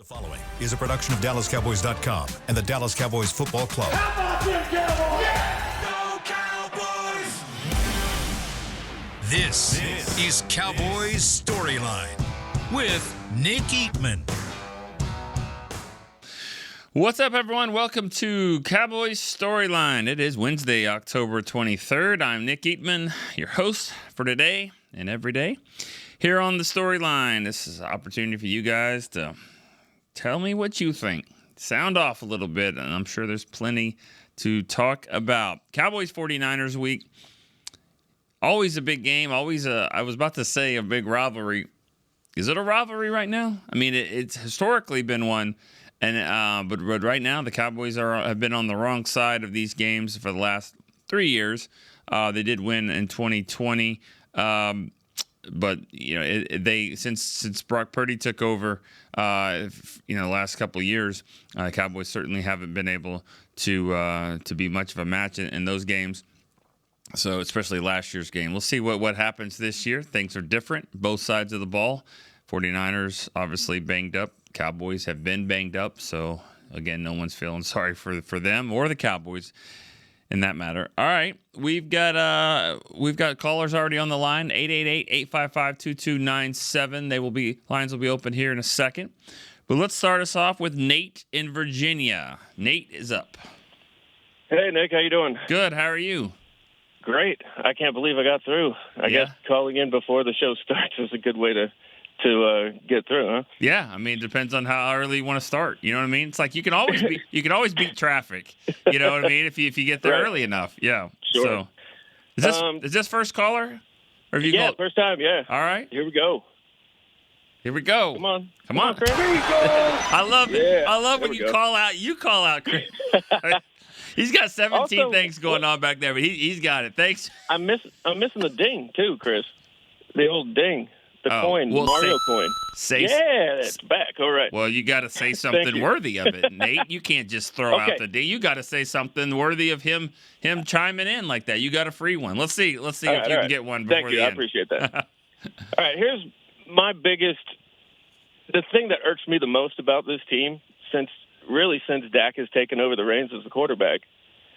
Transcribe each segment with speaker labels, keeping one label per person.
Speaker 1: The following is a production of DallasCowboys.com and the Dallas Cowboys Football Club.
Speaker 2: How about them Cowboys?
Speaker 3: Yeah! Go Cowboys!
Speaker 1: This is Cowboys StoryLine with Nick Eatman.
Speaker 4: What's up, everyone? Welcome to Cowboys Storyline. It is Wednesday, October 23rd. I'm Nick Eatman, your host for today and every day. Here on the Storyline, this is an opportunity for you guys to tell me what you think. Sound off a little bit, and I'm sure there's plenty to talk about. Cowboys 49ers week. Always a big game. Always I was about to say a big rivalry. Is it a rivalry right now? I mean, it's historically been one. And but right now, the Cowboys have been on the wrong side of these games for the last 3 years. They did win in 2020. But they since Brock Purdy took over, the last couple of years, Cowboys certainly haven't been able to be much of a match in those games. So especially last year's game, we'll see what happens this year. Things are different, both sides of the ball. 49ers obviously banged up. Cowboys have been banged up. So again, no one's feeling sorry for them or the Cowboys in that matter. All right, we've got callers already on the line. 888-855-2297. Lines will be open here in a second. But let's start us off with Nate in Virginia. Nate is up.
Speaker 5: Hey, Nick, how you doing?
Speaker 4: Good. How are you?
Speaker 5: Great. I can't believe I got through. I guess calling in before the show starts is a good way to get through, huh?
Speaker 4: Yeah, I mean, it depends on how early you want to start. You know what I mean? It's like you can always beat traffic. You know what I mean? If you get there early enough, yeah.
Speaker 5: Sure.
Speaker 4: So, is this first caller? Or have you called?
Speaker 5: First time. Yeah.
Speaker 4: All right.
Speaker 5: Here we go.
Speaker 4: Come on,
Speaker 5: Chris.
Speaker 4: I love it.
Speaker 5: Yeah,
Speaker 4: I love when you call out. You call out, Chris. He's got 17 things going on back there, but he's got it. Thanks.
Speaker 5: I'm missing the ding too, Chris. The old ding. The coin, Mario coin. It's back. All right.
Speaker 4: Well, you got to say something worthy of it, Nate. You can't just throw out the D. You got to say something worthy of him chiming in like that. You got a free one. Let's see if you can get one before
Speaker 5: Thank you.
Speaker 4: the end.
Speaker 5: I appreciate that. All right. Here's my biggest. The thing that irks me the most about this team since Dak has taken over the reins as the quarterback.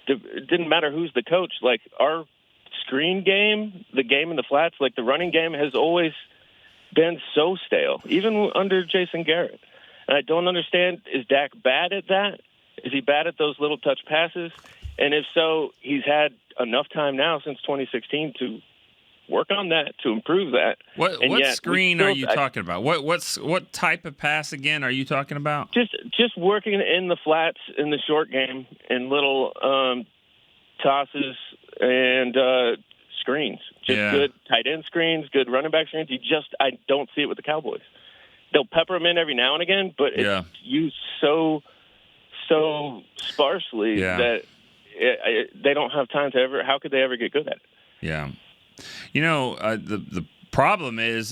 Speaker 5: It didn't matter who's the coach. Like our screen game, the game in the flats, like the running game has always been so stale, even under Jason Garrett. And I don't understand, is Dak bad at that? Is he bad at those little touch passes? And if so, he's had enough time now since 2016 to work on that, to improve that.
Speaker 4: What screen are you talking about? What type of pass again are you talking about?
Speaker 5: Just working in the flats in the short game in little tosses and screens. Good tight end screens, good running back screens. I don't see it with the Cowboys. They'll pepper them in every now and again, but it's used so sparsely that they don't have time to ever. How could they ever get good at it?
Speaker 4: Yeah, the problem is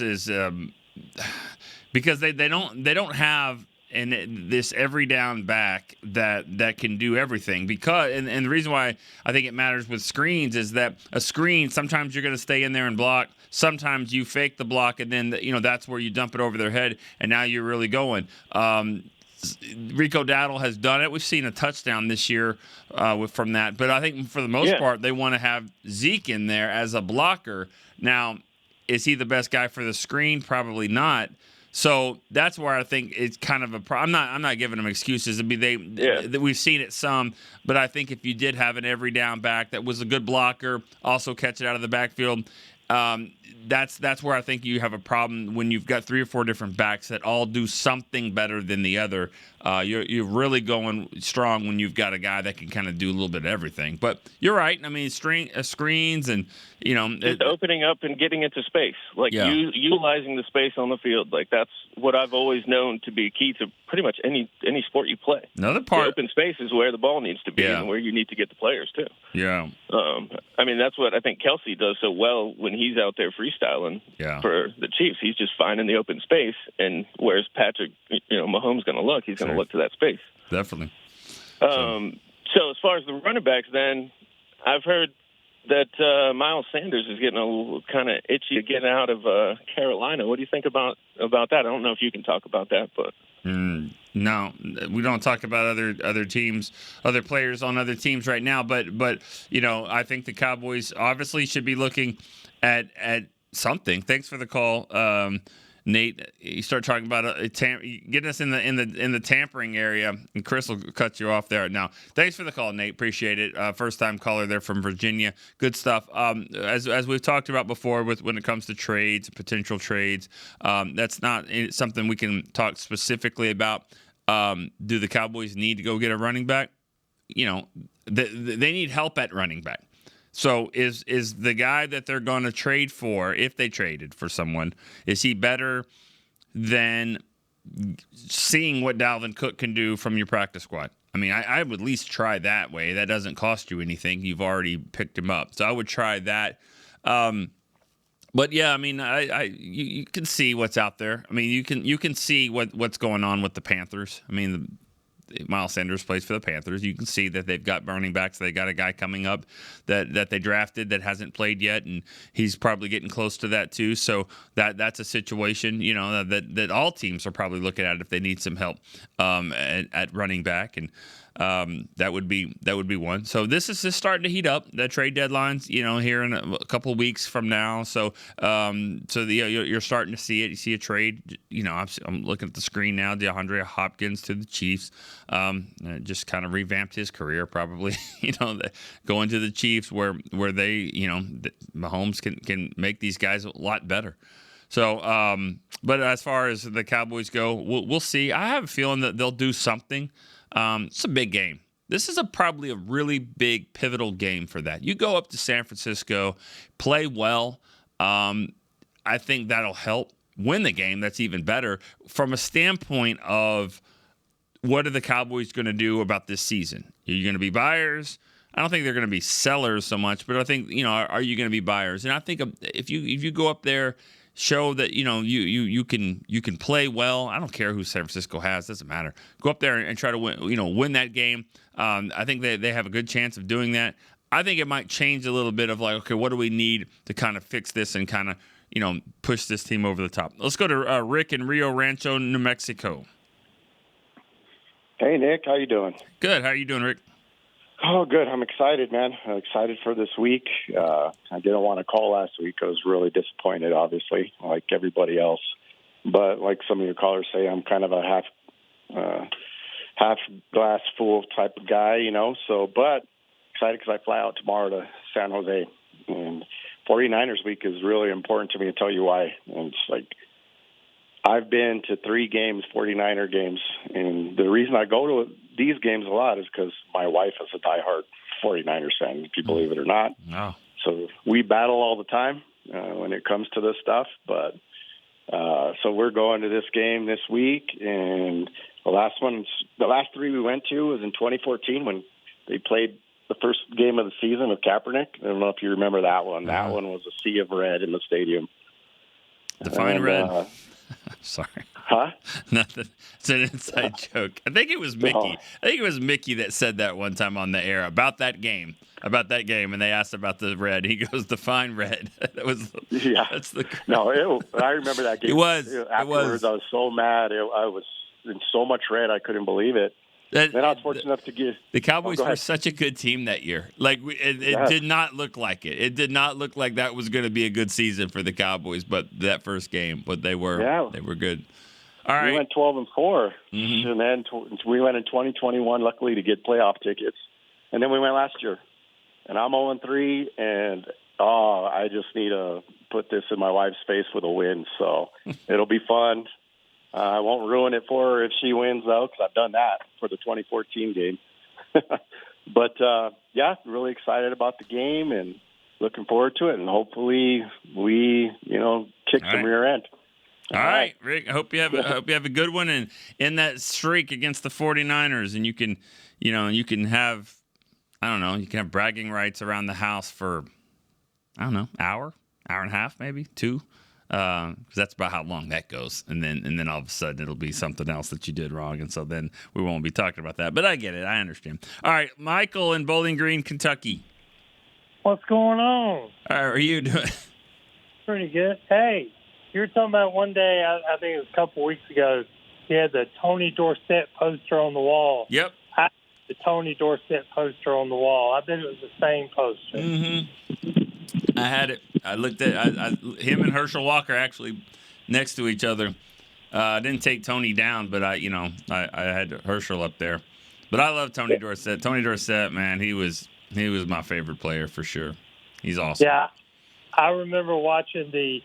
Speaker 4: because they don't have. And this every down back that can do everything and the reason why I think it matters with screens is that a screen, sometimes you're going to stay in there and block. Sometimes you fake the block and then, that's where you dump it over their head and now you're really going. Rico Dowdle has done it. We've seen a touchdown this year from that. But I think for the most part, they want to have Zeke in there as a blocker. Now, is he the best guy for the screen? Probably not. So that's where I think it's kind of a problem. I'm not giving them excuses. I mean, we've seen it some, but I think if you did have an every down back that was a good blocker, also catch it out of the backfield, that's where I think you have a problem when you've got 3 or 4 different backs that all do something better than the other. You're really going strong when you've got a guy that can kind of do a little bit of everything. But you're right. I mean, screens and
Speaker 5: just opening up and getting into space, utilizing the space on the field. Like that's what I've always known to be key to pretty much any sport you play.
Speaker 4: Another part,
Speaker 5: the open space is where the ball needs to be and where you need to get the players too.
Speaker 4: Yeah.
Speaker 5: I mean, that's what I think Kelsey does so well when he's out there freestyling for the Chiefs. He's just finding the open space, and where's Patrick, Mahomes going to look? He's going to look to that space.
Speaker 4: Definitely.
Speaker 5: So as far as the running backs, then I've heard that Miles Sanders is getting a little kind of itchy to get out of Carolina. What do you think about that? I don't know if you can talk about that, but
Speaker 4: No, we don't talk about other teams, other players on other teams right now. But I think the Cowboys obviously should be looking at something. Thanks for the call, Nate. You start talking about getting us in the tampering area, and Chris will cut you off there. Now, thanks for the call, Nate. Appreciate it. First time caller there from Virginia. Good stuff. As we've talked about before, when it comes to trades, potential trades, that's not something we can talk specifically about. Do the Cowboys need to go get a running back? They need help at running back. So is the guy that they're going to trade for, if they traded for someone, is he better than seeing what Dalvin Cook can do from your practice squad? I mean, I would at least try that way. That doesn't cost you anything. You've already picked him up. So I would try that. But yeah, I mean, you can see what's out there. I mean, you can see what's going on with the Panthers. I mean, Miles Sanders plays for the Panthers. You can see that they've got running backs. They got a guy coming up that they drafted that hasn't played yet, and he's probably getting close to that too. So that's a situation, that all teams are probably looking at if they need some help at running back, and that would be one. So this is just starting to heat up. The trade deadline's here in a couple of weeks from now. So you're starting to see it. You see a trade. I'm looking at the screen now. DeAndre Hopkins to the Chiefs. Just kind of revamped his career probably. Going to the Chiefs where they Mahomes can make these guys a lot better. So, but as far as the Cowboys go, we'll see. I have a feeling that they'll do something. It's a big game. This is probably a really big pivotal game for that. You go up to San Francisco, play well. I think that'll help win the game. That's even better from a standpoint of what are the Cowboys going to do about this season? Are you going to be buyers? I don't think they're going to be sellers so much, but I think, are you going to be buyers? And I think if you go up there, show that you can play well. I don't care who San Francisco has; doesn't matter. Go up there and try to win that game. I think they have a good chance of doing that. I think it might change a little bit of like, okay, what do we need to kind of fix this and kind of push this team over the top? Let's go to Rick in Rio Rancho, New Mexico.
Speaker 2: Hey Nick, how you doing?
Speaker 4: Good. How are you doing, Rick?
Speaker 2: Oh, good. I'm excited, man. I'm excited for this week. I didn't want to call last week. I was really disappointed, obviously, like everybody else. But like some of your callers say, I'm kind of a half glass full type of guy, So, but excited because I fly out tomorrow to San Jose. And 49ers week is really important to me. To tell you why. And it's like I've been to 3 games, 49er games, and the reason I go to these games a lot is because my wife is a diehard 49ers fan, if you believe it or not.
Speaker 4: Oh.
Speaker 2: So we battle all the time when it comes to this stuff. But so we're going to this game this week, and the last 3 we went to was in 2014 when they played the first game of the season with Kaepernick. I don't know if you remember that one.
Speaker 4: Uh-huh.
Speaker 2: That one was a sea of red in the stadium.
Speaker 4: Define red. Sorry.
Speaker 2: Huh?
Speaker 4: Nothing. It's an inside joke. I think it was Mickey.
Speaker 2: Oh.
Speaker 4: I think it was Mickey that said that one time on the air about that game, and they asked about the red. He goes, "Define red." That was.
Speaker 2: Yeah.
Speaker 4: That's the.
Speaker 2: No, I remember that game.
Speaker 4: It was.
Speaker 2: Afterwards, I was so mad. I was in so much red, I couldn't believe it. Then I was fortunate enough to get.
Speaker 4: The Cowboys were such a good team that year. Like it did not look like it. It did not look like that was going to be a good season for the Cowboys. But that first game, they were good. All right,
Speaker 2: we went 12-4, and then we went in 2021. Luckily to get playoff tickets, and then we went last year, and I'm 0-3, and I just need to put this in my wife's face with a win. So it'll be fun. I won't ruin it for her if she wins, though, because I've done that for the 2014 game. But, really excited about the game and looking forward to it. And hopefully we, kick some rear end.
Speaker 4: All right, Rick, I hope you have a good one. And in that streak against the 49ers, and you can have, you can have bragging rights around the house for, hour and a half, maybe 2. Because that's about how long that goes, and then all of a sudden it'll be something else that you did wrong, and so then we won't be talking about that. But I get it, I understand. All right, Michael in Bowling Green, Kentucky.
Speaker 6: What's going on?
Speaker 4: How are you doing?
Speaker 6: Pretty good. Hey, you were talking about one day, I think it was a couple weeks ago, he had the Tony Dorsett poster on the wall.
Speaker 4: Yep.
Speaker 6: I had the Tony Dorsett poster on the wall. I bet it was the same poster.
Speaker 4: Mm-hmm. I had it. I looked at him and Herschel Walker actually next to each other. I didn't take Tony down, but I had Herschel up there. But I love Tony Dorsett. Tony Dorsett, man, he was my favorite player for sure. He's awesome.
Speaker 6: Yeah, I remember watching the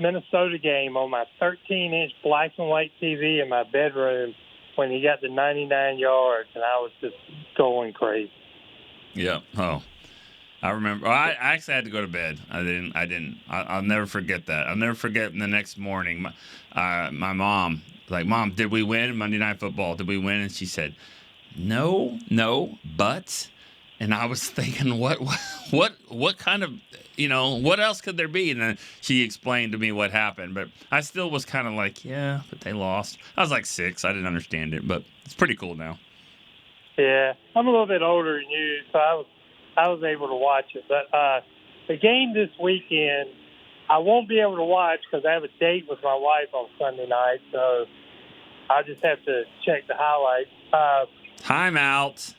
Speaker 6: Minnesota game on my 13-inch black and white TV in my bedroom when he got the 99 yards, and I was just going crazy.
Speaker 4: Yeah. Oh, I remember. I actually had to go to bed. I didn't. I'll never forget that. I'll never forget the next morning. My mom, Mom, did we win Monday Night Football? Did we win? And she said, no, but. And I was thinking, what kind of, what else could there be? And then she explained to me what happened. But I still was kind of like, yeah, but they lost. I was like 6. I didn't understand it, but it's pretty cool now.
Speaker 6: Yeah, I'm a little bit older than you, so I was able to watch it. But the game this weekend, I won't be able to watch because I have a date with my wife on Sunday night. So I'll just have to check the highlights.
Speaker 4: Timeout.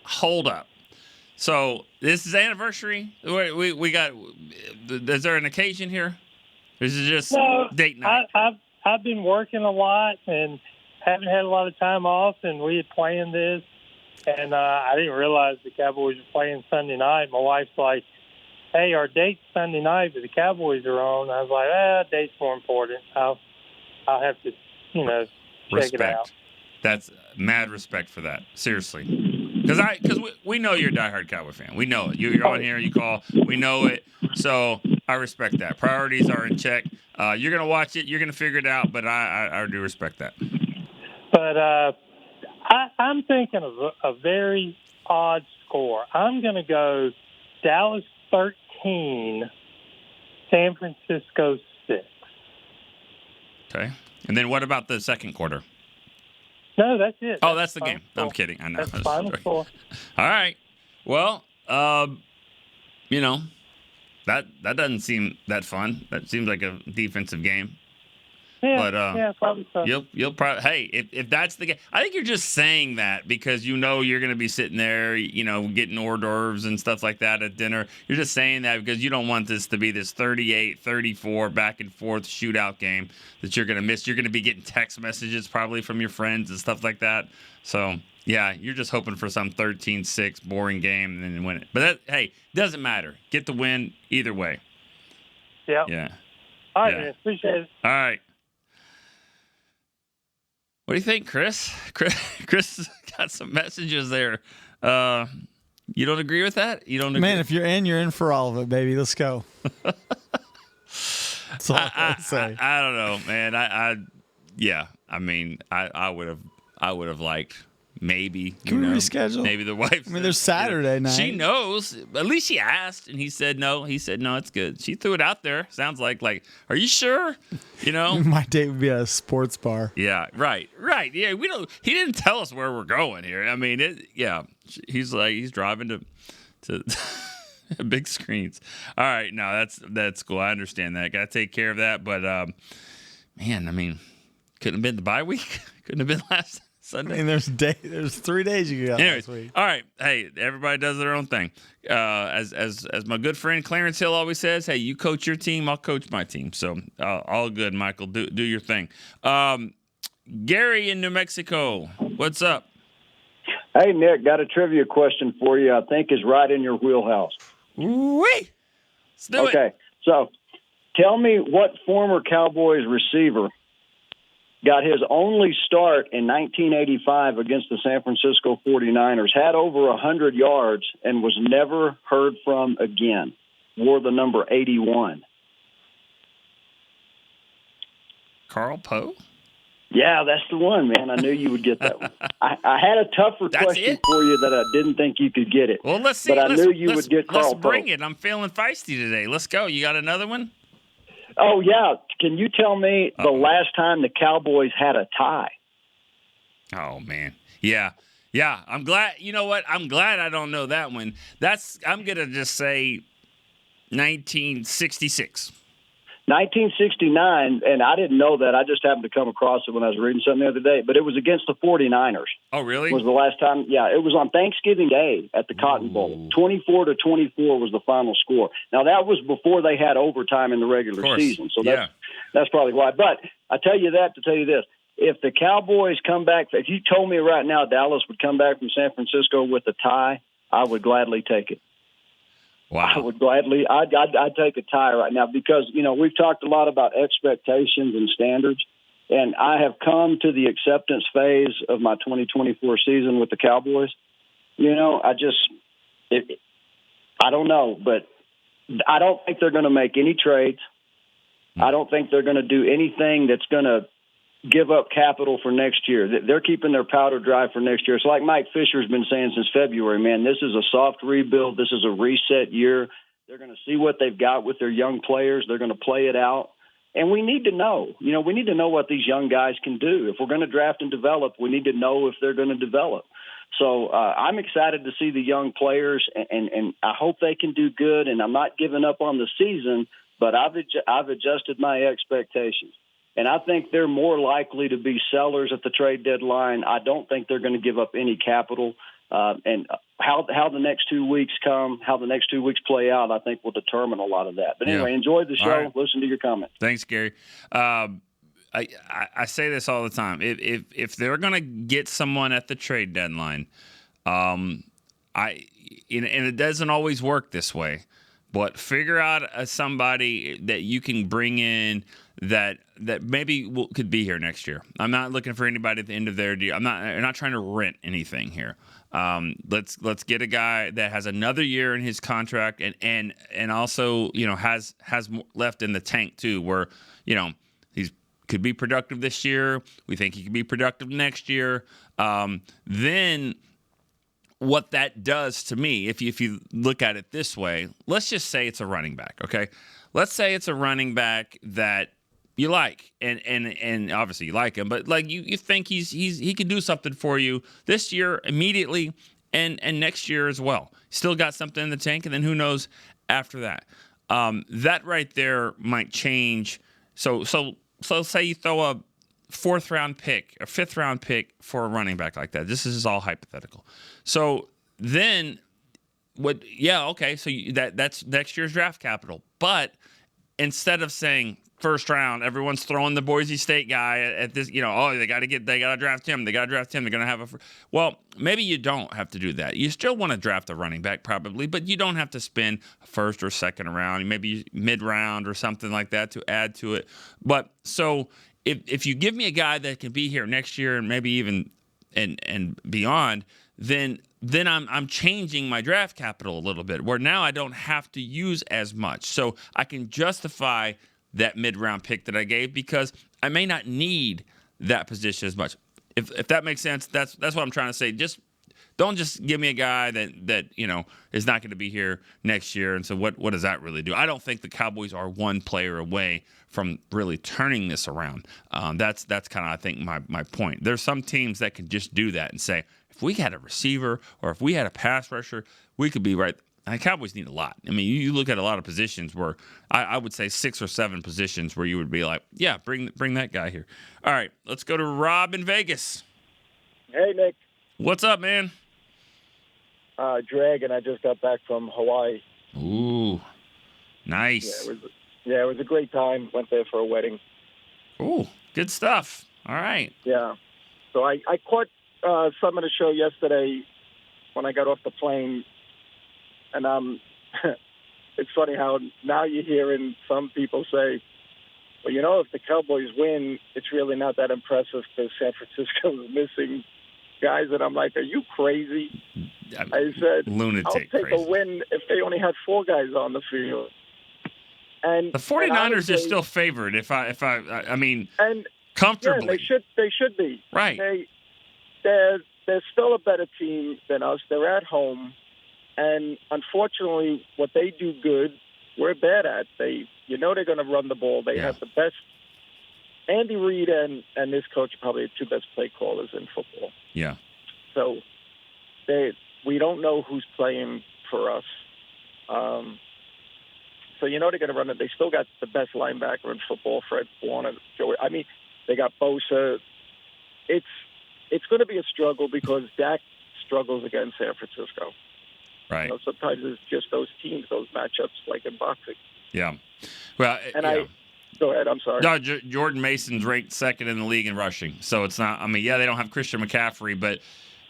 Speaker 4: Hold up. So this is anniversary. We got. Is there an occasion here? Or is it just date night?
Speaker 6: I've been working a lot and haven't had a lot of time off, and we had planned this, and I didn't realize the Cowboys were playing Sunday night. My wife's like, "Hey, our date's Sunday night, but the Cowboys are on." I was like, date's more important. I'll have to, check it out.
Speaker 4: That's mad respect for that. Seriously. Because we know you're a diehard Cowboy fan. We know it. You're on here, you call. We know it. So I respect that. Priorities are in check. You're going to watch it. You're going to figure it out. But I do respect that.
Speaker 6: But I'm thinking of a very odd score. I'm going to go Dallas 13, San Francisco 6.
Speaker 4: Okay. And then what about the second quarter?
Speaker 6: No, that's it.
Speaker 4: Oh, that's the game. Score. I'm kidding. I know.
Speaker 6: That's final score.
Speaker 4: All right. Well, that doesn't seem that fun. That seems like a defensive game.
Speaker 6: Yeah,
Speaker 4: but
Speaker 6: probably so.
Speaker 4: You'll probably. Hey, if that's the game, I think you're just saying that because you're going to be sitting there, getting hors d'oeuvres and stuff like that at dinner. You're just saying that because you don't want this to be this 38-34 back and forth shootout game that you're going to miss. You're going to be getting text messages probably from your friends and stuff like that. So yeah, you're just hoping for some 13-6 boring game and then win it. But doesn't matter. Get the win either way.
Speaker 6: Yep.
Speaker 4: Yeah.
Speaker 6: All right, man. Appreciate it.
Speaker 4: All right. What do you think, Chris? Chris got some messages there. You don't agree with that? You don't agree?
Speaker 7: Man, if you're in for all of it, baby. Let's go. That's all I say.
Speaker 4: I don't know, man. I would have liked maybe.
Speaker 7: Can we reschedule?
Speaker 4: Maybe the wife.
Speaker 7: There's Saturday night.
Speaker 4: She knows. At least she asked, and he said no. He said no. It's good. She threw it out there. Sounds like, are you sure?
Speaker 7: My date would be at a sports bar.
Speaker 4: Yeah. Right. Yeah. We don't. He didn't tell us where we're going here. I mean, yeah. He's driving to big screens. All right. No, that's cool. I understand that. Got to take care of that. But man, couldn't have been the bye week. Couldn't have been last Sunday.
Speaker 7: There's 3 days you got last week.
Speaker 4: All right. Hey, everybody does their own thing. As my good friend Clarence Hill always says, hey, you coach your team, I'll coach my team. So all good, Michael. Do your thing. Gary in New Mexico, what's up?
Speaker 8: Hey, Nick, got a trivia question for you I think is right in your wheelhouse.
Speaker 4: Wait. Let's do it.
Speaker 8: Okay, so tell me what former Cowboys receiver got his only start in 1985 against the San Francisco 49ers, had over 100 yards, and was never heard from again. Wore the number 81.
Speaker 4: Carl Poe?
Speaker 8: Yeah, that's the one, man. I knew you would get that one. I had a tougher question for you that I didn't think you could get it.
Speaker 4: Well, let's see.
Speaker 8: But I knew you would get Carl Poe.
Speaker 4: Let's bring it. I'm feeling feisty today. Let's go. You got another one?
Speaker 8: Oh, yeah. Can you tell me the last time the Cowboys had a tie?
Speaker 4: Oh, man. Yeah. I'm glad. You know what? I'm glad I don't know that one. I'm going to just say 1966.
Speaker 8: 1969, and I didn't know that. I just happened to come across it when I was reading something the other day, but it was against the 49ers.
Speaker 4: Oh, really?
Speaker 8: Was the last time. Yeah, it was on Thanksgiving Day at the Cotton Bowl. 24-24 was the final score. Now, that was before they had overtime in the regular season, so that's probably why. But I tell you that to tell you this. If the Cowboys come back, if you told me right now Dallas would come back from San Francisco with a tie, I would gladly take it.
Speaker 4: Wow.
Speaker 8: I would gladly. I'd take a tie right now because, we've talked a lot about expectations and standards, and I have come to the acceptance phase of my 2024 season with the Cowboys. I don't know, but I don't think they're going to make any trades. I don't think they're going to do anything that's going to give up capital for next year. They're keeping their powder dry for next year. It's like Mike Fisher's been saying since February, man, this is a soft rebuild. This is a reset year. They're going to see what they've got with their young players. They're going to play it out. And we need to know. We need to know what these young guys can do. If we're going to draft and develop, we need to know if they're going to develop. So I'm excited to see the young players, and I hope they can do good. And I'm not giving up on the season, but I've adjusted my expectations. And I think they're more likely to be sellers at the trade deadline. I don't think they're going to give up any capital. And how the next 2 weeks come, how the next 2 weeks play out, I think will determine a lot of that. But anyway, enjoy the show. Right. Listen to your comments.
Speaker 4: Thanks, Gary. I say this all the time. If they're going to get someone at the trade deadline, and it doesn't always work this way, but figure out somebody that you can bring in that maybe could be here next year. I'm not looking for anybody at the end of their deal. I'm not trying to rent anything here. Let's get a guy that has another year in his contract and also has more left in the tank too, where he's could be productive this year. We think he could be productive next year. Then what that does to me, if you look at it this way, let's just say it's a running back, okay? Let's say it's a running back that you like, and obviously you like him, but like you think he can do something for you this year immediately and next year as well. Still got something in the tank, and then who knows after that. That right there might change. So say you throw a 4th round pick, a 5th round pick for a running back like that. This is all hypothetical. So then what? Yeah, okay. So that's next year's draft capital. But instead of saying 1st round, everyone's throwing the Boise State guy at this. They got to draft him. They're going to have well, maybe you don't have to do that. You still want to draft a running back probably, but you don't have to spend 1st or 2nd round, maybe mid round or something like that to add to it. But so. If you give me a guy that can be here next year and maybe even and beyond, then I'm changing my draft capital a little bit, where now I don't have to use as much. So I can justify that mid-round pick that I gave because I may not need that position as much. If that makes sense, that's what I'm trying to say. Don't just give me a guy that is not going to be here next year. And so what does that really do? I don't think the Cowboys are one player away from really turning this around. That's kind of, I think, my point. There's some teams that can just do that and say, if we had a receiver or if we had a pass rusher, we could be right. And the Cowboys need a lot. I mean, you look at a lot of positions where I would say 6 or 7 positions where you would be like, yeah, bring that guy here. All right, let's go to Rob in Vegas.
Speaker 9: Hey, Nick.
Speaker 4: What's up, man?
Speaker 9: Dragon. I just got back from Hawaii.
Speaker 4: Ooh, nice.
Speaker 9: Yeah, it was a great time. Went there for a wedding.
Speaker 4: Ooh, good stuff. All right.
Speaker 9: Yeah. So I caught some of the show yesterday when I got off the plane, and it's funny how now you're hearing some people say, well, if the Cowboys win, it's really not that impressive because San Francisco is missing guys. And I'm like, are you crazy? I said,
Speaker 4: lunatic
Speaker 9: I'll take
Speaker 4: crazy.
Speaker 9: A win if they only had 4 guys on the field. And
Speaker 4: the 49ers are still favored. I mean, comfortably.
Speaker 9: Yeah, they should be.
Speaker 4: Right.
Speaker 9: They're still a better team than us. They're at home, and unfortunately, what they do good, we're bad at. They're going to run the ball. They have the best. Andy Reid and this coach are probably the 2 best play callers in football.
Speaker 4: Yeah.
Speaker 9: So we don't know who's playing for us. So you know they're going to run it. They still got the best linebacker in football, Fred Warner. I mean, they got Bosa. It's going to be a struggle because Dak struggles against San Francisco.
Speaker 4: Right.
Speaker 9: You know, sometimes it's just those teams, those matchups, like in boxing.
Speaker 4: Yeah. Well,
Speaker 9: Go ahead. I'm sorry.
Speaker 4: No, Jordan Mason's ranked second in the league in rushing. So it's not. I mean, yeah, they don't have Christian McCaffrey, but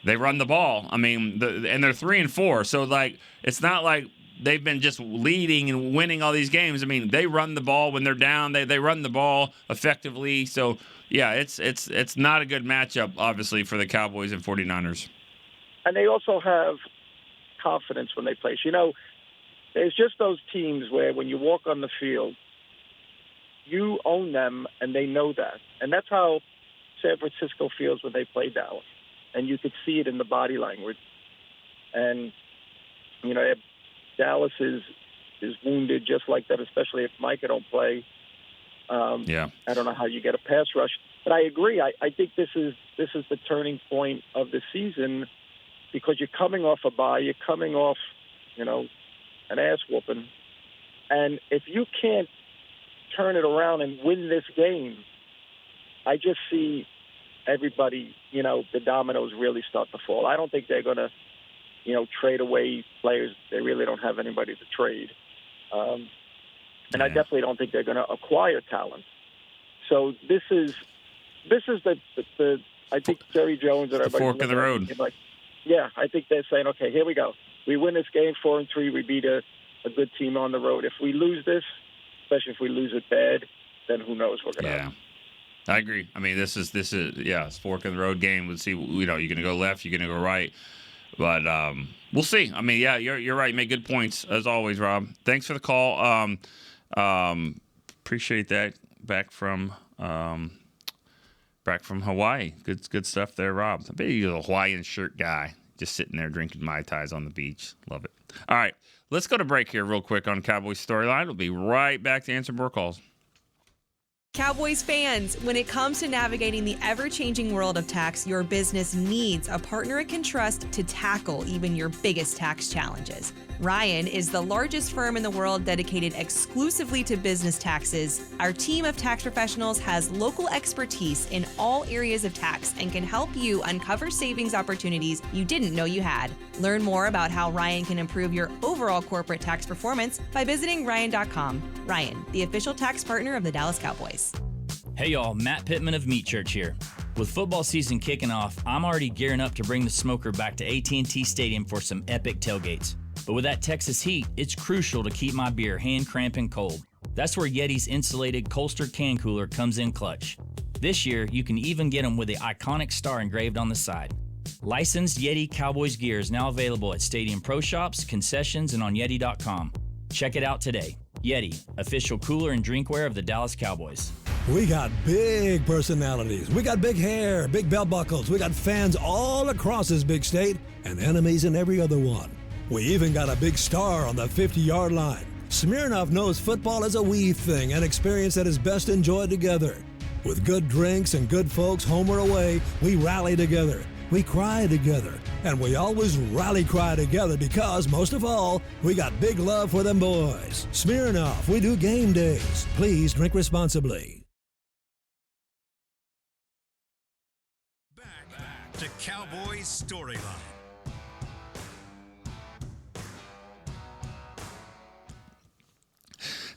Speaker 4: they run the ball. I mean, and they're 3-4. So like, it's not like they've been just leading and winning all these games. I mean, they run the ball when they're down. They run the ball effectively. So yeah, it's not a good matchup, obviously, for the Cowboys and 49ers.
Speaker 9: And they also have confidence when they play. You know, there's just those teams where when you walk on the field, you own them, and they know that. And that's how San Francisco feels when they play Dallas. And you could see it in the body language. And, you know, Dallas is wounded just like that, especially if Micah don't play. I don't know how you get a pass rush. But I agree. I think this is the turning point of the season because you're coming off a bye. You're coming off, you know, an ass whooping. And if you can't turn it around and win this game, I just see everybody, you know, the dominoes really start to fall. I don't think they're going to, you know, trade away players. They really don't have anybody to trade. And I definitely don't think they're going to acquire talent. So this is the I think Jerry Jones and everybody.
Speaker 4: The fork of the road.
Speaker 9: Like, yeah, I think they're saying, okay, here we go. We win this game 4-3. We beat a good team on the road. If we lose this, especially if we lose it bad, then who knows what we're going to have.
Speaker 4: I agree. I mean, this is it's fork in the road game. We'll see. You know, you're going to go left, you're going to go right, but we'll see. I mean, yeah, you're right. You make good points as always, Rob. Thanks for the call. Appreciate that. Back from Hawaii. Good stuff there, Rob. I bet you're a Hawaiian shirt guy, just sitting there drinking Mai Tais on the beach. Love it. All right, let's go to break here real quick on Cowboys Storyline. We'll be right back to answer more calls.
Speaker 10: Cowboys fans, when it comes to navigating the ever-changing world of tax, your business needs a partner it can trust to tackle even your biggest tax challenges. Ryan is the largest firm in the world dedicated exclusively to business taxes. Our team of tax professionals has local expertise in all areas of tax and can help you uncover savings opportunities you didn't know you had. Learn more about how Ryan can improve your overall corporate tax performance by visiting Ryan.com. Ryan, the official tax partner of the Dallas Cowboys.
Speaker 11: Hey y'all, Matt Pittman of Meat Church here. With football season kicking off, I'm already gearing up to bring the smoker back to AT&T Stadium for some epic tailgates. But with that Texas heat, it's crucial to keep my beer hand cramping cold. That's where Yeti's insulated Colster can cooler comes in clutch. This year, you can even get them with the iconic star engraved on the side. Licensed Yeti Cowboys gear is now available at Stadium Pro Shops, concessions, and on Yeti.com. Check it out today. Yeti, official cooler and drinkware of the Dallas Cowboys.
Speaker 12: We got big personalities. We got big hair, big belt buckles. We got fans all across this big state and enemies in every other one. We even got a big star on the 50-yard line. Smirnoff knows football is a we thing, an experience that is best enjoyed together. With good drinks and good folks home or away, we rally together. We cry together. And we always rally cry together because, most of all, we got big love for them boys. Smirnoff, we do game days. Please drink responsibly.
Speaker 1: Back to Cowboys Storyline.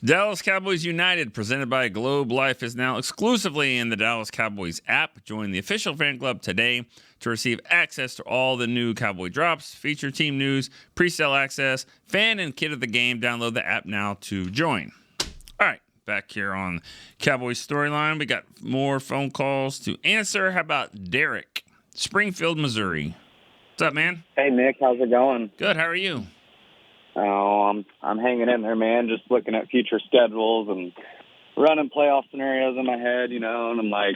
Speaker 4: Dallas Cowboys United, presented by Globe Life, is now exclusively in the Dallas Cowboys app. Join the official fan club today to receive access to all the new Cowboy drops, feature team news, pre-sale access, fan and kid of the game. Download the app now to join. All right, back here on Cowboys Storyline. We got more phone calls to answer. How about Derek, Springfield, Missouri? What's up, man?
Speaker 13: Hey, Nick. How's it going?
Speaker 4: Good. How are you?
Speaker 13: Oh, I'm hanging in there, man. Just looking at future schedules and running playoff scenarios in my head, you know. And I'm like,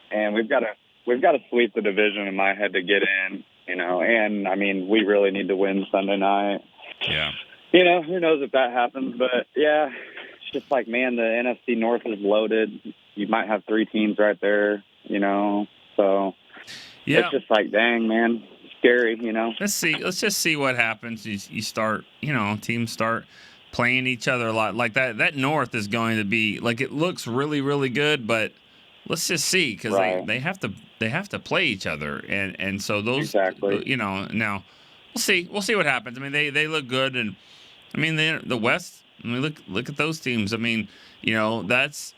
Speaker 13: and we've got to sweep the division in my head to get in, you know. And I mean, we really need to win Sunday night.
Speaker 4: Yeah.
Speaker 13: You know, who knows if that happens? But yeah, it's just like, man, the NFC North is loaded. You might have three teams right there, you know. So
Speaker 4: yeah,
Speaker 13: it's just like, dang, man. Scary, you know.
Speaker 4: Let's just see what happens. You start, you know, teams start playing each other a lot. Like that North is going to be like it looks really, really good, but let's just see because they have to play each other, and so those
Speaker 13: exactly.
Speaker 4: Now we'll see what happens. I mean they look good, and I mean the West. I mean look at those teams. I mean that's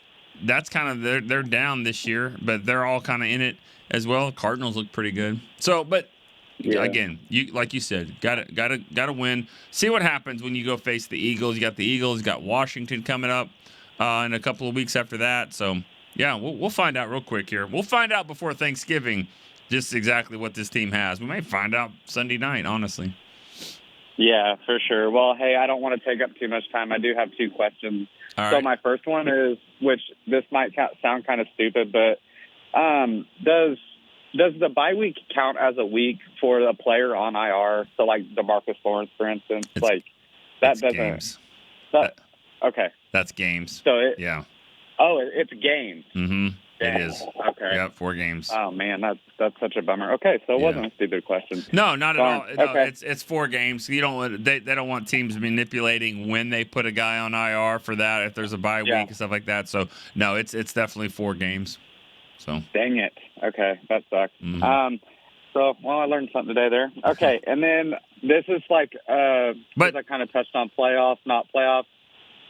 Speaker 4: kind of they're down this year, but they're all kind of in it as well. Cardinals look pretty good. So, but again, you like you said, gotta win. See what happens when you go face the Eagles. You got the Eagles. You got Washington coming up in a couple of weeks after that. So yeah, we'll find out real quick here. We'll find out before Thanksgiving just exactly what this team has. We may find out Sunday night, honestly.
Speaker 13: Yeah, for sure. Well, hey, I don't want to take up too much time. I do have 2 questions.
Speaker 4: All
Speaker 13: so
Speaker 4: right.
Speaker 13: my first one is, which this might sound kind of stupid, but does the bye week count as a week for the player on IR? So like DeMarcus Lawrence, for instance, that doesn't.
Speaker 4: Games.
Speaker 13: Okay.
Speaker 4: That's games.
Speaker 13: So
Speaker 4: yeah.
Speaker 13: Oh, it's games.
Speaker 4: Mm-hmm. It is.
Speaker 13: Okay.
Speaker 4: Yep, 4 games.
Speaker 13: Oh man, that's such a bummer. Okay, so it wasn't a stupid question.
Speaker 4: No, not at all. No,
Speaker 13: okay.
Speaker 4: It's 4 games. You don't they don't want teams manipulating when they put a guy on IR for that if there's a bye week and stuff like that. So no, it's definitely 4 games. So
Speaker 13: dang it. Okay, that sucks.
Speaker 4: Mm-hmm.
Speaker 13: So I learned something today there. Okay, and then this is like because I kind of touched on playoffs, not playoffs.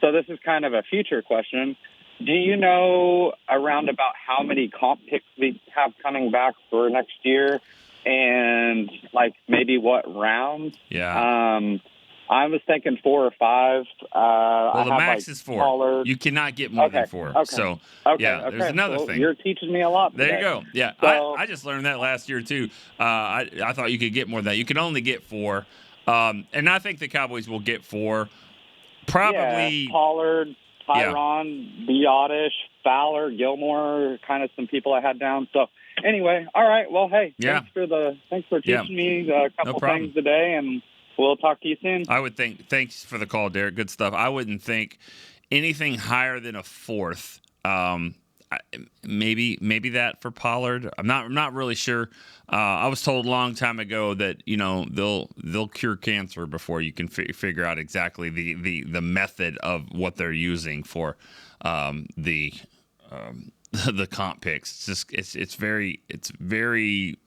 Speaker 13: So this is kind of a future question. Do you know around about how many comp picks we have coming back for next year, and like maybe what rounds?
Speaker 4: Yeah.
Speaker 13: I was thinking 4 or 5.
Speaker 4: Well, the max is 4.
Speaker 13: Pollard.
Speaker 4: You cannot get more than 4.
Speaker 13: Okay.
Speaker 4: So
Speaker 13: Okay.
Speaker 4: there's another thing.
Speaker 13: You're teaching me a lot today.
Speaker 4: There you go. Yeah,
Speaker 13: So,
Speaker 4: I just learned that last year too. I thought you could get more than that. You can only get 4, and I think the Cowboys will get 4. Probably
Speaker 13: Pollard, Tyron, Biotish, Fowler, Gilmore, kind of some people I had down. So anyway, all right. Well, hey, thanks for teaching me a couple things today, and we'll talk to you soon.
Speaker 4: I would think. Thanks for the call, Derek. Good stuff. I wouldn't think anything higher than a 4th. Maybe that for Pollard. I'm not really sure. I was told a long time ago that they'll cure cancer before you can figure out exactly the method of what they're using for the comp picks. It's very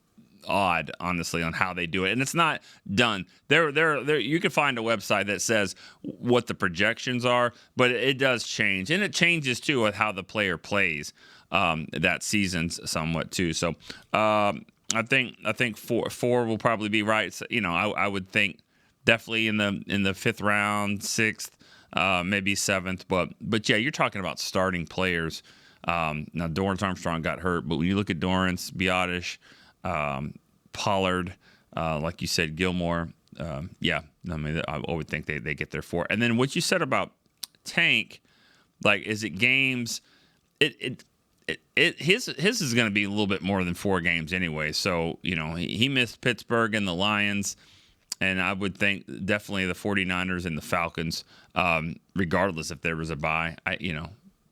Speaker 4: odd, honestly, on how they do it, and it's not done. There. You can find a website that says what the projections are, but it does change, and it changes too with how the player plays that season somewhat too. So I think 4 will probably be right. So, I would think definitely in the 5th round, 6th, maybe 7th, but yeah, you're talking about starting players. Now Dorrance Armstrong got hurt, but when you look at Dorrance, Biotish, Pollard, like you said, Gilmore, I would think they get their 4. And then what you said about Tank, like, is it games? His is going to be a little bit more than 4 games anyway. So he missed Pittsburgh and the Lions, and I would think definitely the 49ers and the Falcons, regardless if there was a bye.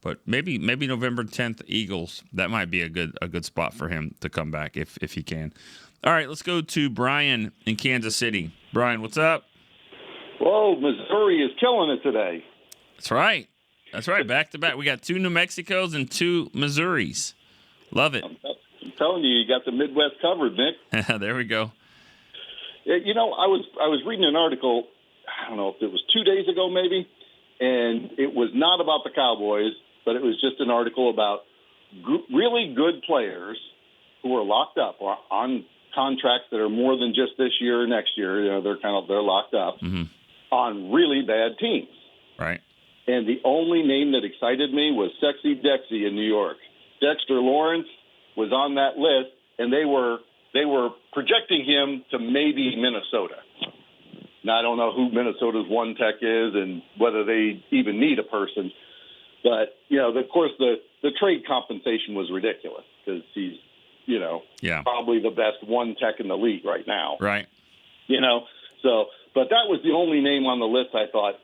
Speaker 4: But maybe November 10th, Eagles. That might be a good spot for him to come back if he can. All right, let's go to Brian in Kansas City. Brian, what's up?
Speaker 14: Whoa, Missouri is killing it today.
Speaker 4: That's right. Back to back. We got 2 New Mexicos and 2 Missouris. Love it.
Speaker 14: I'm telling you got the Midwest covered, Nick.
Speaker 4: There we go.
Speaker 14: I was reading an article, I don't know if it was 2 days ago maybe, and it was not about the Cowboys, but it was just an article about really good players who are locked up or on contracts that are more than just this year or next year. They're locked up on really bad teams.
Speaker 4: Right.
Speaker 14: And the only name that excited me was Sexy Dexy in New York. Dexter Lawrence was on that list, and they were projecting him to maybe Minnesota. Now, I don't know who Minnesota's one tech is and whether they even need a person. But, of course, the trade compensation was ridiculous because he's, probably the best one tech in the league right now.
Speaker 4: Right.
Speaker 14: But that was the only name on the list I thought,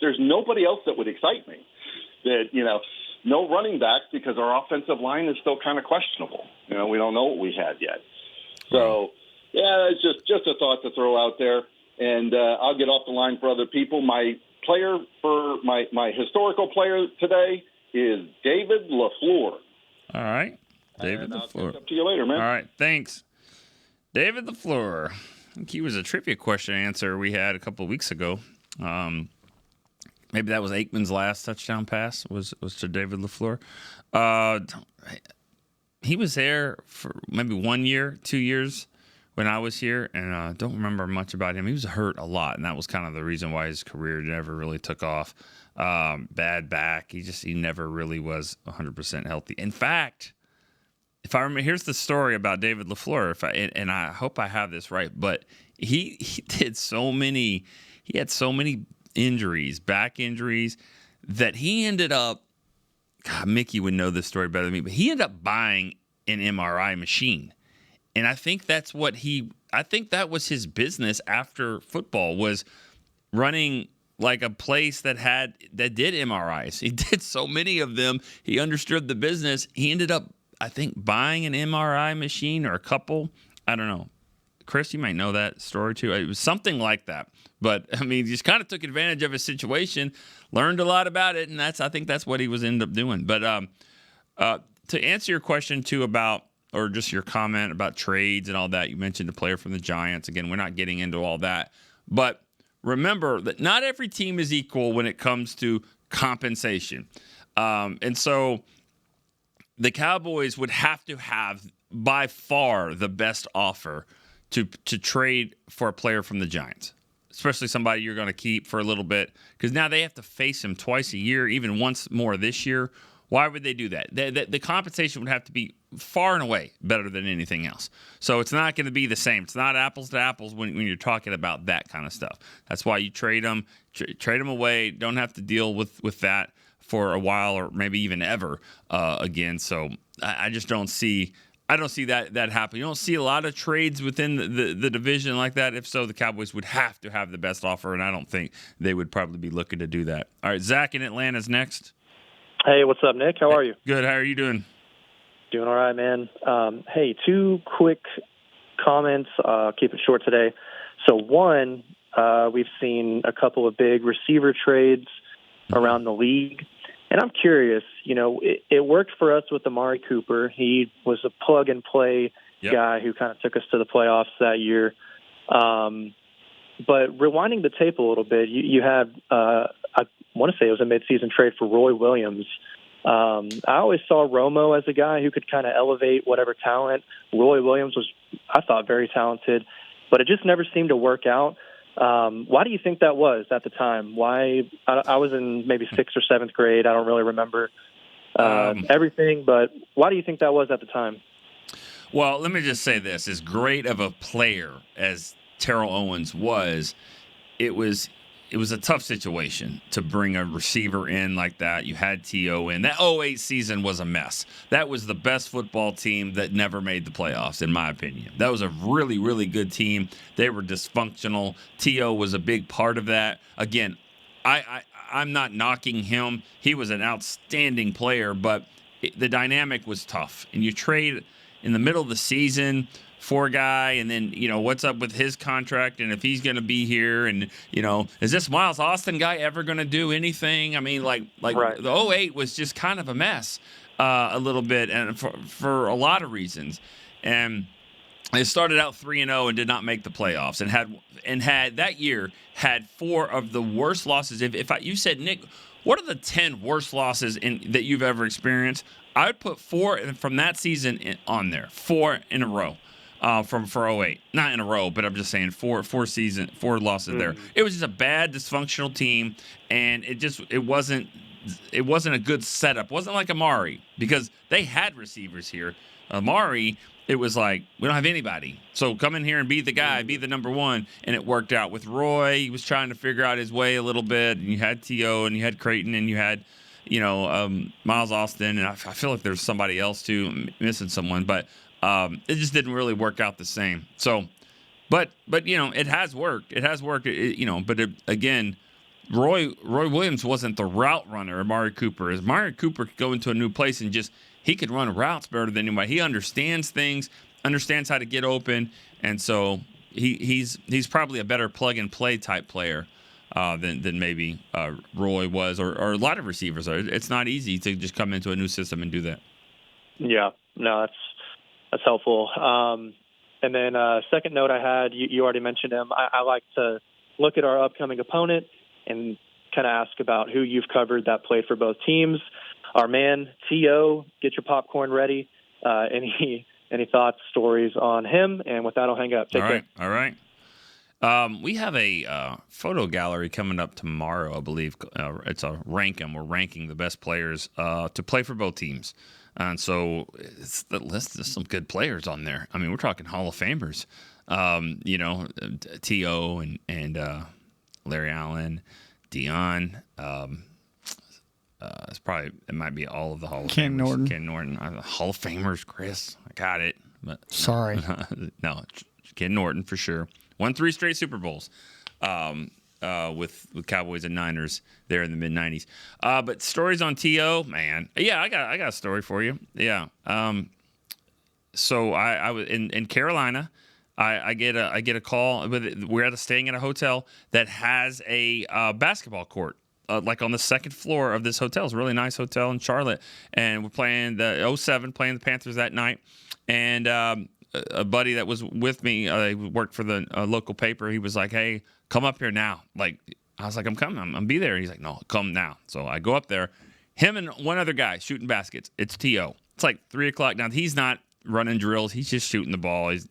Speaker 14: there's nobody else that would excite me. That, no running backs because our offensive line is still kind of questionable. We don't know what we had yet. So, yeah, it's just a thought to throw out there. And I'll get off the line for other people. My player for my historical player today is David LaFleur.
Speaker 4: All right. David
Speaker 14: I'll
Speaker 4: LaFleur.
Speaker 14: catch up to you later, man.
Speaker 4: All right. Thanks. David LaFleur. I think he was a trivia question answer we had a couple of weeks ago. Maybe that was Aikman's last touchdown pass was to David LaFleur. He was there for maybe 1 year, 2 years when I was here, and I don't remember much about him. He was hurt a lot, and that was kind of the reason why his career never really took off. Bad back. He never really was 100% healthy. In fact, if I remember, here's the story about David LaFleur. And I hope I have this right, but he had so many injuries, back injuries, that he ended up. God, Mickey would know this story better than me, but he ended up buying an MRI machine. And I think that was his business after football, was running like a place that did MRIs. He did so many of them. He understood the business. He ended up, I think, buying an MRI machine or a couple. I don't know. Chris, you might know that story too. It was something like that. But, I mean, he just kind of took advantage of his situation, learned a lot about it, and I think that's what he was ended up doing. But to answer your question, too, or just your comment about trades and all that, you mentioned a player from the Giants. Again, we're not getting into all that. But remember that not every team is equal when it comes to compensation. And so the Cowboys would have to have, by far, the best offer to trade for a player from the Giants, especially somebody you're going to keep for a little bit, because now they have to face him twice a year, even once more this year. Why would they do that? The compensation would have to be far and away better than anything else. So it's not going to be the same. It's not apples to apples when you're talking about that kind of stuff. That's why you trade them away. Don't have to deal with that for a while or maybe even ever again. So I just don't see. I don't see that happen. You don't see a lot of trades within the division like that. If so, the Cowboys would have to have the best offer, and I don't think they would probably be looking to do that. All right, Zach in Atlanta's next.
Speaker 15: Hey, what's up, Nick? How are you?
Speaker 4: Good. How are you doing?
Speaker 15: Doing all right, man. Hey, two quick comments. Keep it short today. So one, we've seen a couple of big receiver trades around the league. And I'm curious, it worked for us with Amari Cooper. He was a plug-and-play guy who kind of took us to the playoffs that year. But rewinding the tape a little bit, you had, I want to say it was a midseason trade for Roy Williams. I always saw Romo as a guy who could kind of elevate whatever talent. Roy Williams was, I thought, very talented, but it just never seemed to work out. Why do you think that was at the time? Why? I was in maybe 6th or 7th grade. I don't really remember everything, but why do you think that was at the time?
Speaker 4: Well, let me just say this. As great of a player as Terrell Owens was, it was a tough situation to bring a receiver in like that. You had T.O. in. That 2008 season was a mess. That was the best football team that never made the playoffs, in my opinion. That was a really, really good team. They were dysfunctional. T.O. was a big part of that. Again, I'm not knocking him. He was an outstanding player, but the dynamic was tough. And you trade in the middle of the season for a guy, and then, what's up with his contract, and if he's going to be here, and, is this Miles Austin guy ever going to do anything? I mean, like right. The 2008 was just kind of a mess a little bit, and for a lot of reasons. And they started out 3-0 and did not make the playoffs, and had that year had 4 of the worst losses. If you said, Nick, what are the 10 worst losses that you've ever experienced? I would put 4 from that season on there, 4 in a row. For 2008, not in a row, but I'm just saying 4 losses there. It was just a bad, dysfunctional team, and it wasn't a good setup. It wasn't like Amari, because they had receivers here. Amari, it was like, we don't have anybody, so come in here and be the guy, be the number one, and it worked out. With Roy, he was trying to figure out his way a little bit, and you had T.O., and you had Creighton, and you had Miles Austin, and I feel like there's somebody else too, I'm missing someone, but it just didn't really work out the same. So, but it has worked. It has worked. Again, Roy Williams wasn't the route runner. Amari Cooper is. Amari Cooper could go into a new place and he could run routes better than anybody. He understands things, understands how to get open, and so he's probably a better plug and play type player than maybe Roy was, or a lot of receivers are. It's not easy to just come into a new system and do that.
Speaker 15: Yeah, no, that's helpful. And then second note I had, you already mentioned him. I like to look at our upcoming opponent and kind of ask about who you've covered that played for both teams. Our man, T.O., get your popcorn ready. Any thoughts, stories on him? And with that, I'll hang up. Take care.
Speaker 4: All right. We have a photo gallery coming up tomorrow, I believe. It's a rank 'em. We're ranking the best players to play for both teams. And so it's the list. There's some good players on there. I mean, we're talking Hall of Famers. T.O. and Larry Allen, Dion. It might be all of the Hall of Famers. Ken Norton. Hall of Famers, Chris. I got it. But
Speaker 7: sorry.
Speaker 4: No, Ken Norton for sure. Won 3 straight Super Bowls with Cowboys and Niners there in the mid-'90s. But stories on T.O., man. Yeah, I got a story for you. Yeah. So I was in Carolina. I get a call. We're staying at a hotel that has a basketball court. Like on the second floor of this hotel. It's a really nice hotel in Charlotte. And we're playing the 07, playing the Panthers that night. And a buddy that was with me, he worked for the local paper. He was like, hey, come up here now. Like, I was like, I'm coming. I'm going to be there. He's like, no, come now. So I go up there. Him and one other guy shooting baskets. It's T.O. It's like 3 o'clock. Now, he's not running drills. He's just shooting the ball. He's,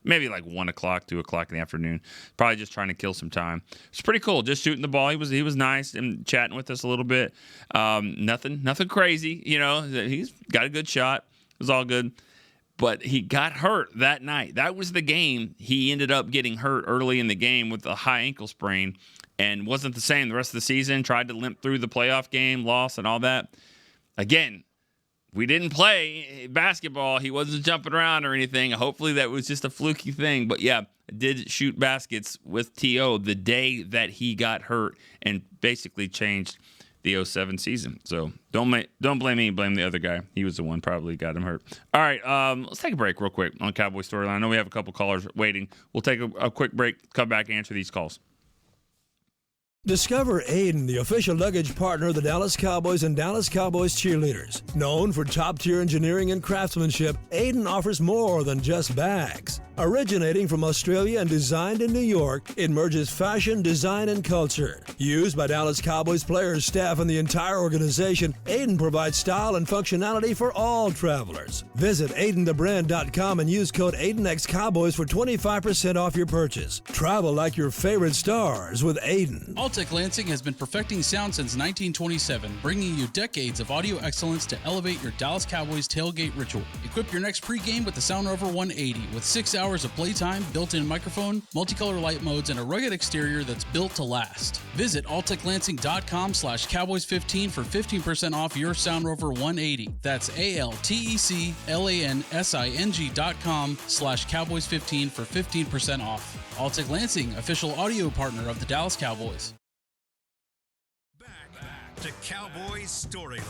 Speaker 4: maybe like 1 o'clock, 2 o'clock in the afternoon. Probably just trying to kill some time. It's pretty cool. Just shooting the ball. He was nice and chatting with us a little bit. Nothing crazy. He's got a good shot. It was all good. But he got hurt that night. That was the game. He ended up getting hurt early in the game with a high ankle sprain and wasn't the same the rest of the season. Tried to limp through the playoff game, lost and all that. Again, we didn't play basketball. He wasn't jumping around or anything. Hopefully that was just a fluky thing. But, yeah, I did shoot baskets with T.O. the day that he got hurt and basically changed the 07 season. So don't blame me, blame the other guy. He was the one probably got him hurt. All right, let's take a break real quick on Cowboy Storyline. I know we have a couple callers waiting. We'll take a quick break, come back and answer these calls.
Speaker 12: Discover Aiden, the official luggage partner of the Dallas Cowboys and Dallas Cowboys cheerleaders. Known for top-tier engineering and craftsmanship, Aiden offers more than just bags. Originating from Australia and designed in New York, it merges fashion, design, and culture. Used by Dallas Cowboys players, staff, and the entire organization, Aiden provides style and functionality for all travelers. Visit AidenTheBrand.com and use code AidenXCowboys for 25% off your purchase. Travel like your favorite stars with Aiden.
Speaker 16: Alltech Lansing has been perfecting sound since 1927, bringing you decades of audio excellence to elevate your Dallas Cowboys tailgate ritual. Equip your next pregame with the Sound Rover 180 with 6 hours of playtime, built-in microphone, multicolor light modes, and a rugged exterior that's built to last. Visit alltechlansing.com/Cowboys15 for 15% off your Sound Rover 180. That's ALTECLANSING.com/Cowboys15 for 15% off. Alltech Lansing, official audio partner of the Dallas Cowboys.
Speaker 1: Back to Cowboys Storyline.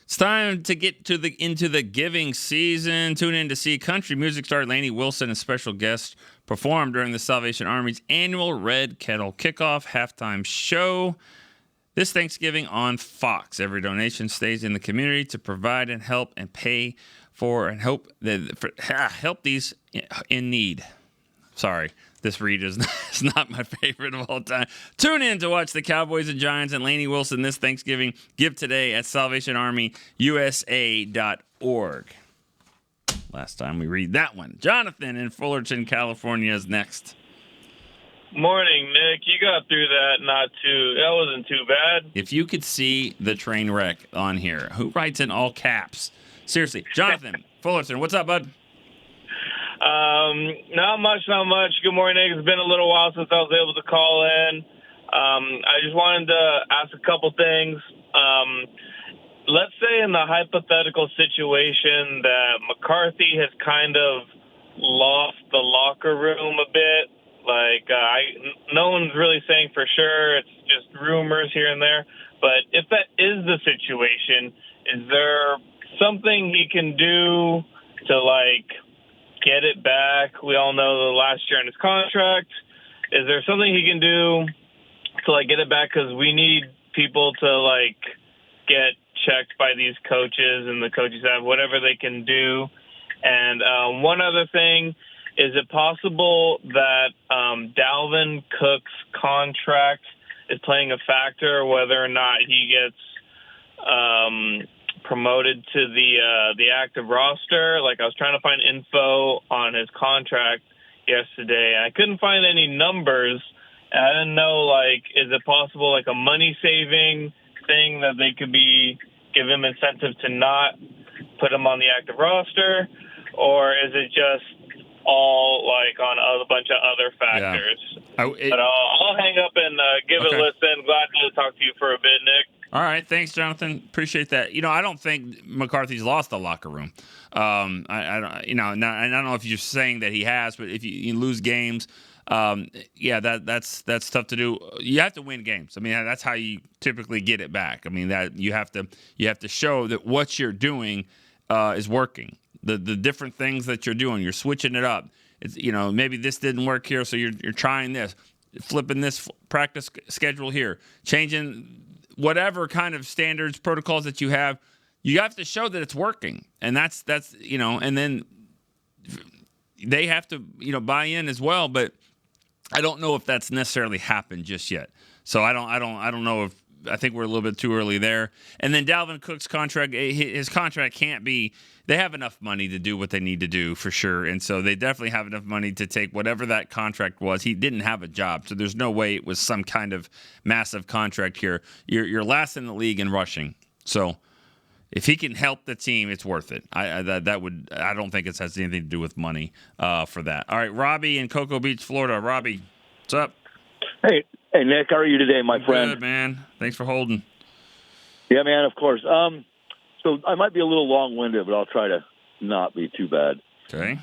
Speaker 4: It's time to get into the giving season. Tune in to see country music star Lainey Wilson and special guests perform during the Salvation Army's annual Red Kettle Kickoff halftime show this Thanksgiving on Fox. Every donation stays in the community to provide and help and pay for and help these in need. Sorry, this read is not my favorite of all time. Tune in to watch the Cowboys and Giants and Lainey Wilson this Thanksgiving. Give today at SalvationArmyUSA.org. Last time we read that one. Jonathan in Fullerton, California is next.
Speaker 17: Morning, Nick. You got through that. That wasn't too bad.
Speaker 4: If you could see the train wreck on here, who writes in all caps? Seriously, Jonathan, Fullerton, what's up, bud?
Speaker 17: Not much. Good morning, Nick. It's been a little while since I was able to call in. I just wanted to ask a couple things. Let's say in the hypothetical situation that McCarthy has kind of lost the locker room a bit. No one's really saying for sure. It's just rumors here and there. But if that is the situation, is there something he can do to get it back? We all know the last year in his contract. Is there something he can do to like get it back? Because we need people to like get checked by these coaches and the coaches have whatever they can do. And one other thing, is it possible that Dalvin Cook's contract is playing a factor whether or not he gets promoted to the active roster? Like I was trying to find info on his contract yesterday, and I couldn't find any numbers. And I didn't know, like, is it possible, like, a money-saving thing that they could give him incentive to not put him on the active roster? Or is it just all, like, on a bunch of other factors?
Speaker 4: Yeah.
Speaker 17: But I'll hang up and give it a listen. Glad to talk to you for a bit, Nick.
Speaker 4: All right, thanks, Jonathan. Appreciate that. I don't think McCarthy's lost the locker room. I don't, and I don't know if you're saying that he has, but if you lose games, that's tough to do. You have to win games. I mean, that's how you typically get it back. I mean, that you have to show that what you're doing is working. The different things that you're doing, you're switching it up. It's maybe this didn't work here, so you're trying this, flipping this practice schedule here, changing whatever kind of standards, protocols that you have to show that it's working. And that's and then they have to, buy in as well, but I don't know if that's necessarily happened just yet. So I don't know if I think we're a little bit too early there. And then Dalvin Cook's contract, his contract can't be, they have enough money to do what they need to do for sure. And so they definitely have enough money to take whatever that contract was. He didn't have a job, so there's no way it was some kind of massive contract here. You're last in the league in rushing. So if he can help the team, it's worth it. I don't think it has anything to do with money for that. All right, Robbie in Cocoa Beach, Florida. Robbie, what's up?
Speaker 18: Hey, Nick, how are you today, my friend?
Speaker 4: Good, man. Thanks for holding.
Speaker 18: Yeah, man, of course. So I might be a little long-winded, but I'll try to not be too bad.
Speaker 4: Okay.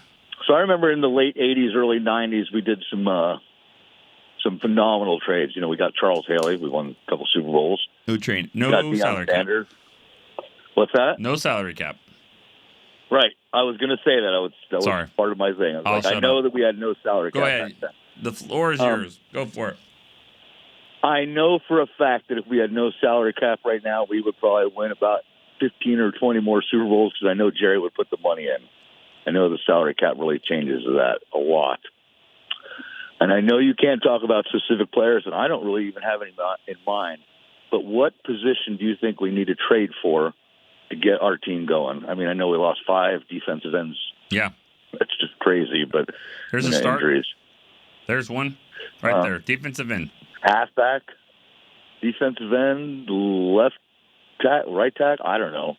Speaker 18: So I remember in the late 80s, early 90s, we did some phenomenal trades. We got Charles Haley. We won a couple Super Bowls.
Speaker 4: No salary cap.
Speaker 18: What's that?
Speaker 4: No salary cap.
Speaker 18: Right. I was going to say that. That was part of my thing. I know that we had no salary cap.
Speaker 4: Go ahead. The floor is yours. Go for it.
Speaker 18: I know for a fact that if we had no salary cap right now, we would probably win about 15 or 20 more Super Bowls because I know Jerry would put the money in. I know the salary cap really changes that a lot. And I know you can't talk about specific players, and I don't really even have any in mind. But what position do you think we need to trade for to get our team going? I mean, I know we lost 5 defensive ends.
Speaker 4: Yeah.
Speaker 18: That's just crazy, but
Speaker 4: there's a start.
Speaker 18: Injuries.
Speaker 4: There's one right there. Defensive end.
Speaker 18: Halfback, defensive end, left tack, right tack. I don't know.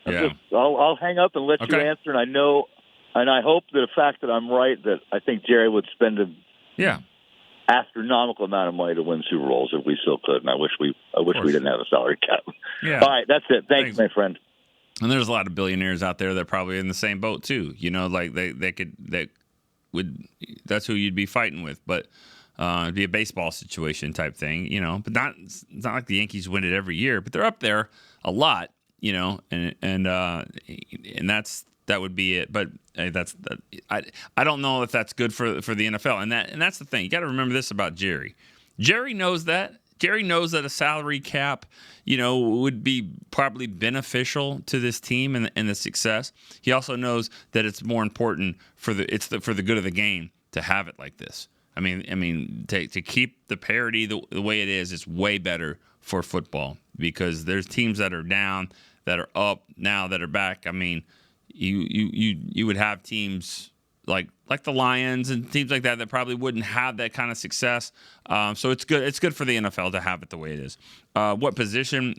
Speaker 4: Yeah.
Speaker 18: I'll hang up and let you answer. And I know, and I hope that the fact that I'm right, that I think Jerry would spend an astronomical amount of money to win Super Bowls if we still could. And I wish we didn't have a salary cap.
Speaker 4: Yeah.
Speaker 18: All right, that's it. Thanks, my friend.
Speaker 4: And there's a lot of billionaires out there that are probably in the same boat too. Like that's who you'd be fighting with, but. It'd be a baseball situation type thing, but it's not like the Yankees win it every year, but they're up there a lot, and that would be it. But I don't know if that's good for the NFL, and that's the thing. You got to remember this about Jerry. Jerry knows that. Jerry knows that a salary cap, would be probably beneficial to this team and the success. He also knows that it's more important for the good of the game to have it like this. I mean, to keep the parity the way it is way better for football because there's teams that are down, that are up now, that are back. I mean, you would have teams like the Lions and teams like that probably wouldn't have that kind of success. So it's good. It's good for the NFL to have it the way it is. What position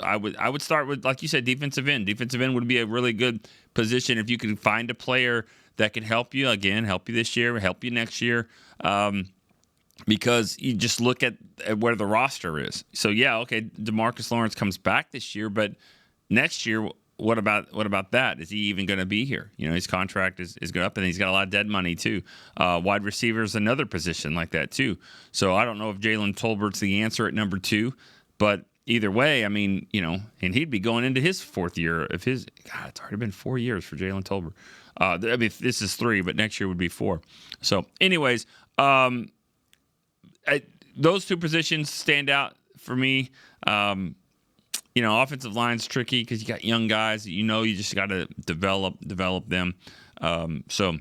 Speaker 4: I would start with, like you said, defensive end. Defensive end would be a really good position if you can find a player that can help you this year, help you next year. Because you just look at where the roster is. So DeMarcus Lawrence comes back this year, but next year, what about that? Is he even going to be here? His contract is going up, and he's got a lot of dead money too. Wide receiver is another position like that too. So I don't know if Jalen Tolbert's the answer at number 2, but either way, I mean, and he'd be going into his 4th year of his. God, it's already been 4 years for Jalen Tolbert. I mean, this is 3, but next year would be 4. So, anyways, those 2 positions stand out for me. Offensive line's tricky because you got young guys. You just got to develop them. So,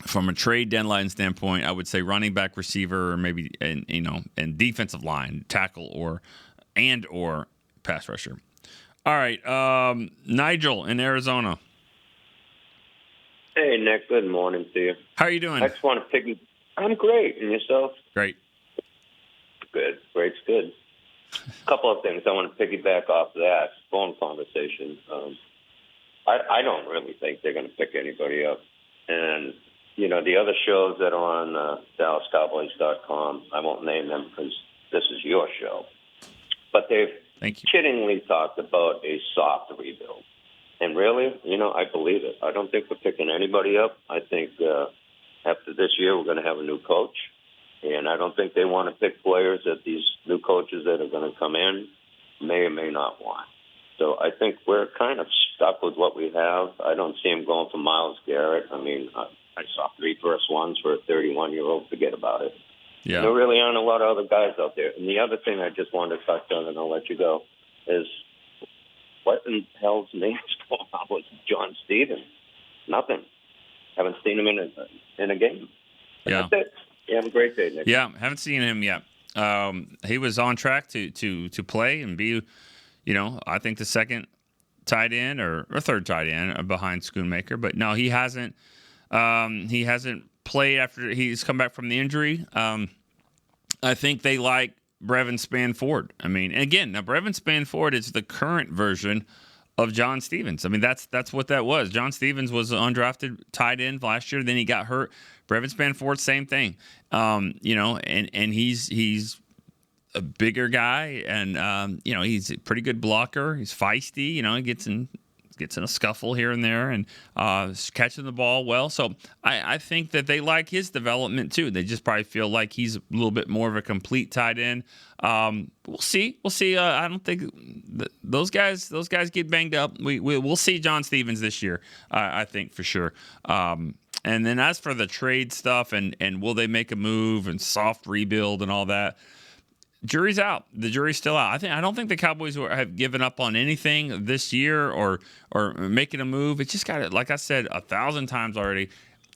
Speaker 4: from a trade deadline standpoint, I would say running back, receiver, or maybe and defensive line, tackle or pass rusher. All right, Nigel in Arizona.
Speaker 19: Hey, Nick. Good morning to you.
Speaker 4: How are you doing?
Speaker 19: I just want to I'm great. And yourself?
Speaker 4: Great.
Speaker 19: Good. Great's good. A couple of things I want to piggyback off that phone conversation. I don't really think they're going to pick anybody up. And, the other shows that are on DallasCowboys.com, I won't name them because this is your show. But they've kiddingly talked about a soft rebuild. And really, I believe it. I don't think we're picking anybody up. I think after this year we're going to have a new coach. And I don't think they want to pick players that these new coaches that are going to come in may or may not want. So I think we're kind of stuck with what we have. I don't see him going for Myles Garrett. I mean, I saw 3 first ones for a 31-year-old. Forget about it.
Speaker 4: Yeah.
Speaker 19: There really aren't a lot of other guys out there. And the other thing I just wanted to touch on, and I'll let you go, is what in hell's name is going on with John Stevens? Nothing. Haven't seen him in a game.
Speaker 4: Yeah.
Speaker 19: That's it. You have a great day, Nick.
Speaker 4: Yeah, haven't seen him yet. He was on track to play and be, I think the second tight end or third tight end behind Schoonmaker. But no, he hasn't. He hasn't played after he's come back from the injury. I think they like Brevin Spanford. I mean, again, now Brevin Spanford is the current version of John Stevens. I mean, that's what that was. John Stevens was an undrafted tight end last year. Then he got hurt. Brevin Spanford, same thing. And he's a bigger guy, and he's a pretty good blocker. He's feisty. He gets in a scuffle here and there, and catching the ball well. So I think that they like his development too. They just probably feel like he's a little bit more of a complete tight end. We'll see. I don't think those guys get banged up. We'll see John Stevens this year. I think for sure. And then as for the trade stuff and will they make a move and soft rebuild and all that, jury's out. The jury's still out. I don't think the Cowboys have given up on anything this year or making a move. It's just got to, like I said 1,000 times already,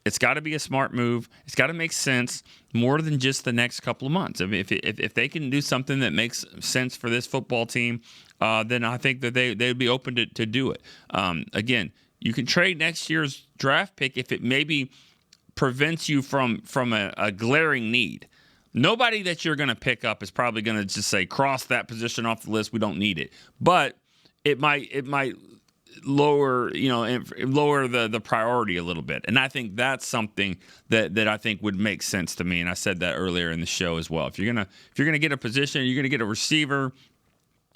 Speaker 4: it's got to be a smart move. It's got to make sense more than just the next couple of months. I mean, if they can do something that makes sense for this football team, then I think that they'd be open to do it. Again, you can trade next year's draft pick if it maybe prevents you from a glaring need. Nobody that you're going to pick up is probably going to just say, cross that position off the list. We don't need it. But it might lower the priority a little bit. And I think that's something that I think would make sense to me. And I said that earlier in the show as well. If you're gonna get a position, you're gonna get a receiver.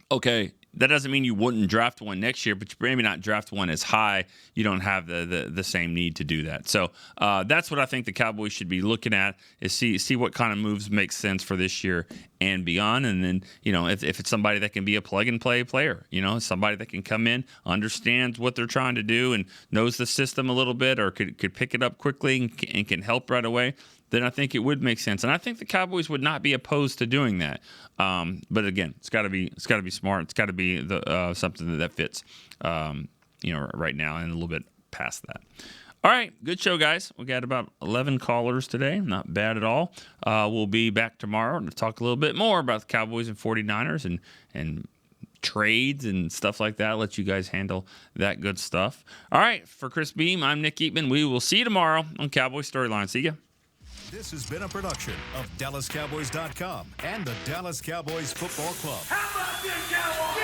Speaker 4: Okay, that doesn't mean you wouldn't draft one next year, but you maybe not draft one as high. You don't have the same need to do that. So that's what I think the Cowboys should be looking at, is see what kind of moves make sense for this year and beyond. And then, if it's somebody that can be a plug-and-play player, somebody that can come in, understands what they're trying to do and knows the system a little bit, or could pick it up quickly and can help right away, then I think it would make sense. And I think the Cowboys would not be opposed to doing that. But again, it's got to be smart. It's got to be something that fits, right now and a little bit past that. All right, good show, guys. We got about 11 callers today. Not bad at all. We'll be back tomorrow to talk a little bit more about the Cowboys and 49ers and trades and stuff like that. I'll let you guys handle that good stuff. All right, for Chris Beam, I'm Nick Eatman. We will see you tomorrow on Cowboys Storyline. See ya.
Speaker 1: This has been a production of DallasCowboys.com and the Dallas Cowboys Football Club.
Speaker 3: How about this, Cowboys?